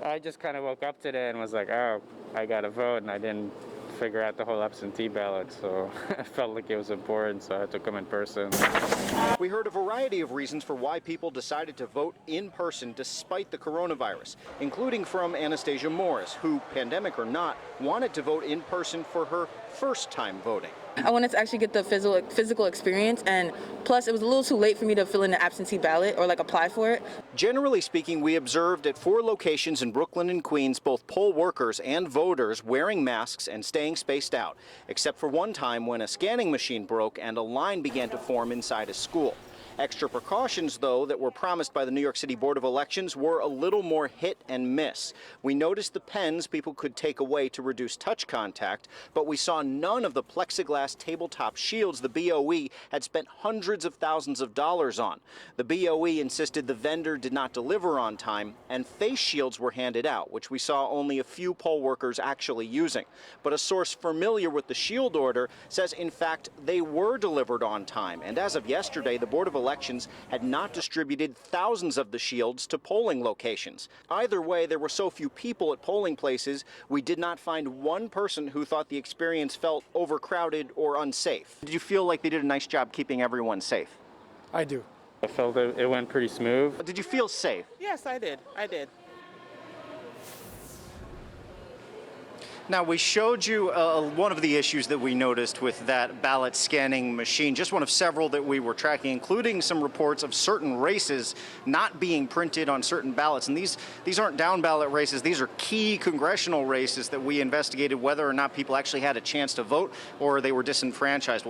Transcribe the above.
I just kind of woke up today and was like, oh, I got to vote, and I didn't figure out the whole absentee ballot, so I felt like it was important, so I had to come in person. We heard a variety of reasons for why people decided to vote in person despite the coronavirus, including from Anastasia Morris, who, pandemic or not, wanted to vote in person for her first time voting. I wanted to actually get the physical experience, and plus it was a little too late for me to fill in the absentee ballot or apply for it. Generally speaking, we observed at 4 locations in Brooklyn and Queens both poll workers and voters wearing masks and staying spaced out, except for one time when a scanning machine broke and a line began to form inside a school. Extra precautions, though, that were promised by the New York City Board of Elections were a little more hit and miss. We noticed the pens people could take away to reduce touch contact, but we saw none of the plexiglass tabletop shields the BOE had spent hundreds of thousands of dollars on. The BOE insisted the vendor did not deliver on time, and face shields were handed out, which we saw only a few poll workers actually using. But a source familiar with the shield order says, in fact, they were delivered on time, and as of yesterday, the Board of Elections had not distributed thousands of the shields to polling locations. Either way, there were so few people at polling places, we did not find one person who thought the experience felt overcrowded or unsafe. Did you feel like they did a nice job keeping everyone safe? I do. I felt it went pretty smooth. Did you feel safe? Yes, I did. Now, we showed you one of the issues that we noticed with that ballot scanning machine, just one of several that we were tracking, including some reports of certain races not being printed on certain ballots. And these aren't down ballot races. These are key congressional races that we investigated whether or not people actually had a chance to vote or they were disenfranchised.